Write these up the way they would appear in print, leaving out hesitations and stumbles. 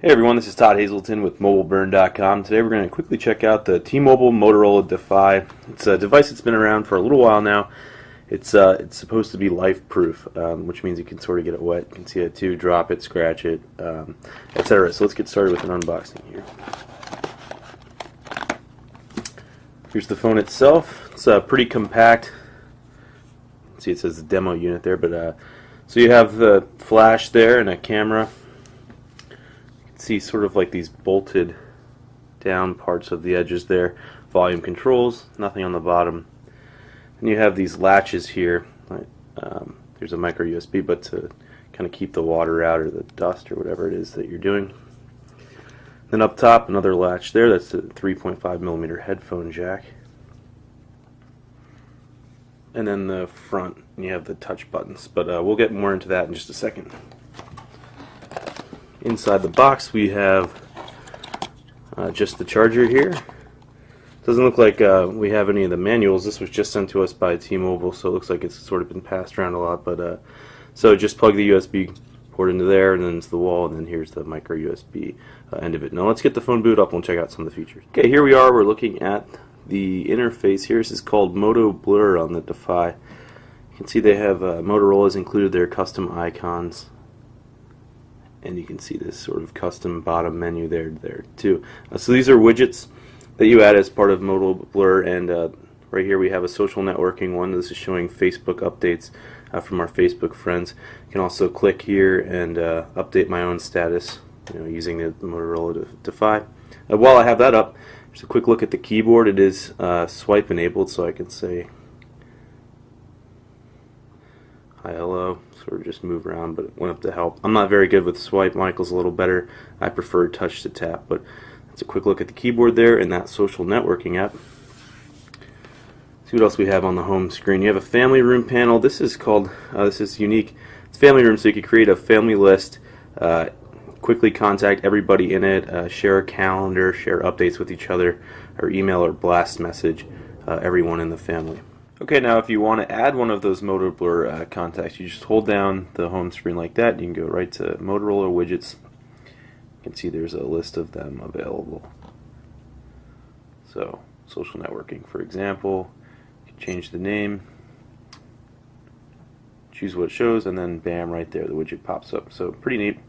Hey everyone, this is Todd Hazelton with MobileBurn.com. Today we're going to quickly check out the T-Mobile Motorola Defy. It's a device that's been around for a little while now. It's supposed to be life-proof, which means you can sort of get it wet. You can see it too, drop it, scratch it, etc. So let's get started with an unboxing here. Here's the phone itself. It's pretty compact. See, it says the demo unit there, but so you have the flash there and a camera. See sort of like these bolted down parts of the edges there, volume controls, nothing on the bottom, and you have these latches here. There's a micro USB, but to kind of keep the water out or the dust or whatever it is that you're doing. Then up top, another latch there. That's a 3.5mm headphone jack, and then the front, you have the touch buttons, but we'll get more into that in just a second. Inside the box we have just the charger here. Doesn't look like we have any of the manuals. This was just sent to us by T-Mobile, so it looks like it's sort of been passed around a lot. But so just plug the USB port into there, and then it's the wall, and then here's the micro USB end of it. Now let's get the phone booted up and we'll check out some of the features. Okay, here we are. We're looking at the interface here. This is called Moto Blur on the Defy. You can see they have Motorola's included their custom icons. And you can see this sort of custom bottom menu there too. So these are widgets that you add as part of Moto Blur, and right here we have a social networking one. This is showing Facebook updates from our Facebook friends. You can also click here and update my own status, using the Motorola Defy. While I have that up, just a quick look at the keyboard. It is swipe enabled, so I can say hi, hello, sort of just move around, but it went up to help. I'm not very good with swipe. Michael's a little better. I prefer touch to tap, but that's a quick look at the keyboard there and that social networking app. See what else we have on the home screen. You have a family room panel. This is called, this is unique. It's family room, so you can create a family list, quickly contact everybody in it, share a calendar, share updates with each other, or email or blast message everyone in the family. Okay, now if you want to add one of those Moto Blur contacts, you just hold down the home screen like that. You can go right to Motorola widgets. You can see there's a list of them available. So, social networking, for example, you can change the name, choose what it shows, and then bam, right there, the widget pops up. So, pretty neat.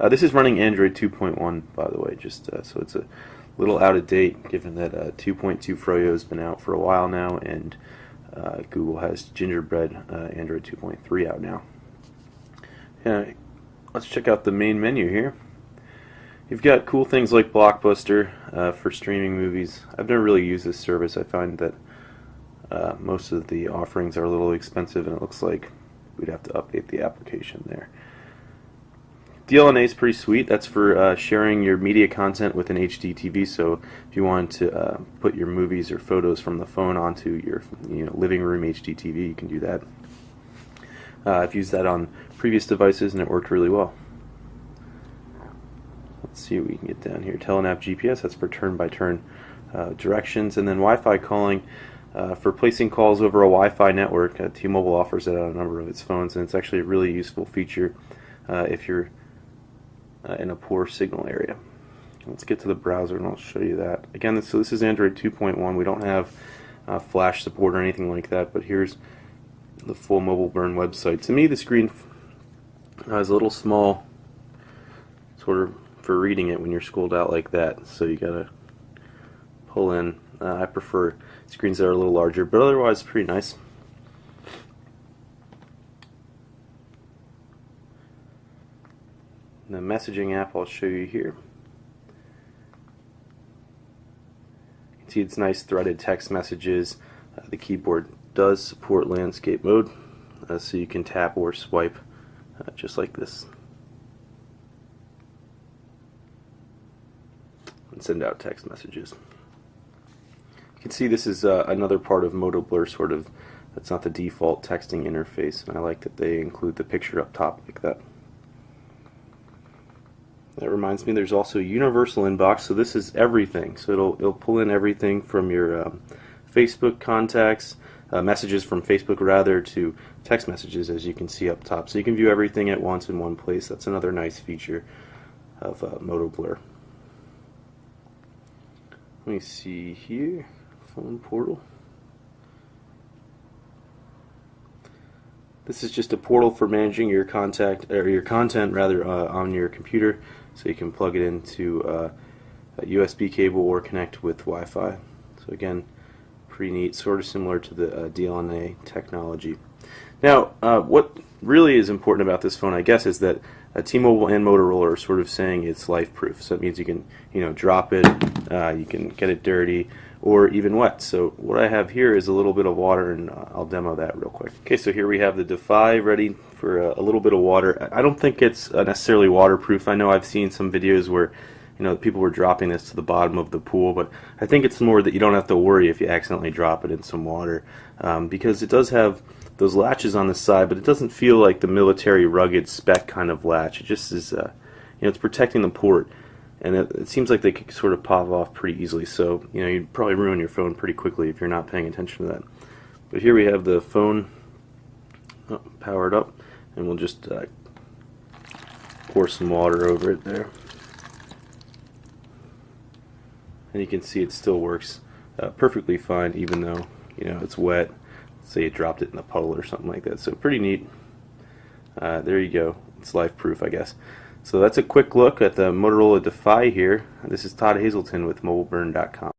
This is running Android 2.1, by the way, just so it's a little out of date, given that 2.2 Froyo has been out for a while now, and Google has Gingerbread Android 2.3 out now. Let's check out the main menu here. You've got cool things like Blockbuster for streaming movies. I've never really used this service. I find that most of the offerings are a little expensive, and it looks like we'd have to update the application there. DLNA is pretty sweet. That's for sharing your media content with an HD TV. So if you want to put your movies or photos from the phone onto your living room HD TV, you can do that. I've used that on previous devices and it worked really well. Let's see what we can get down here. Telenav GPS, that's for turn-by-turn directions. And then Wi-Fi calling. For placing calls over a Wi-Fi network, T-Mobile offers it on a number of its phones, and it's actually a really useful feature if you're in a poor signal area. Let's get to the browser and I'll show you that. Again, so this is Android 2.1. We don't have flash support or anything like that, but here's the full Mobile Burn website. To me, the screen is a little small, sort of for reading it when you're schooled out like that, so you gotta pull in. I prefer screens that are a little larger, but otherwise pretty nice. The messaging app I'll show you here. You can see it's nice threaded text messages. The keyboard does support landscape mode, so you can tap or swipe just like this and send out text messages. You can see this is another part of Moto Blur, sort of. That's not the default texting interface, and I like that they include the picture up top like that. That reminds me, there's also a universal inbox, so this is everything. So it'll pull in everything from your Facebook contacts, messages from Facebook rather, to text messages, as you can see up top. So you can view everything at once in one place. That's another nice feature. of Moto Blur. Let me see here, phone portal. This is just a portal for managing your content on your computer, so you can plug it into a USB cable or connect with Wi-Fi. So again, pretty neat, sort of similar to the DLNA technology. Now, what really is important about this phone, I guess, is that T-Mobile and Motorola are sort of saying it's life-proof. So it means you can, drop it, you can get it dirty, or even wet. So what I have here is a little bit of water, and I'll demo that real quick. Okay, so here we have the Defy ready for a little bit of water. I don't think it's necessarily waterproof. I know I've seen some videos where people were dropping this to the bottom of the pool, but I think it's more that you don't have to worry if you accidentally drop it in some water, because it does have those latches on the side, but it doesn't feel like the military rugged spec kind of latch. It just is, it's protecting the port, and it seems like they could sort of pop off pretty easily. So you'd probably ruin your phone pretty quickly if you're not paying attention to that. But here we have the phone powered up, and we'll just pour some water over it there. And you can see it still works perfectly fine, even though it's wet. Say you dropped it in a puddle or something like that. So pretty neat. There you go. It's life-proof, I guess. So that's a quick look at the Motorola Defy here. This is Todd Hazelton with MobileBurn.com.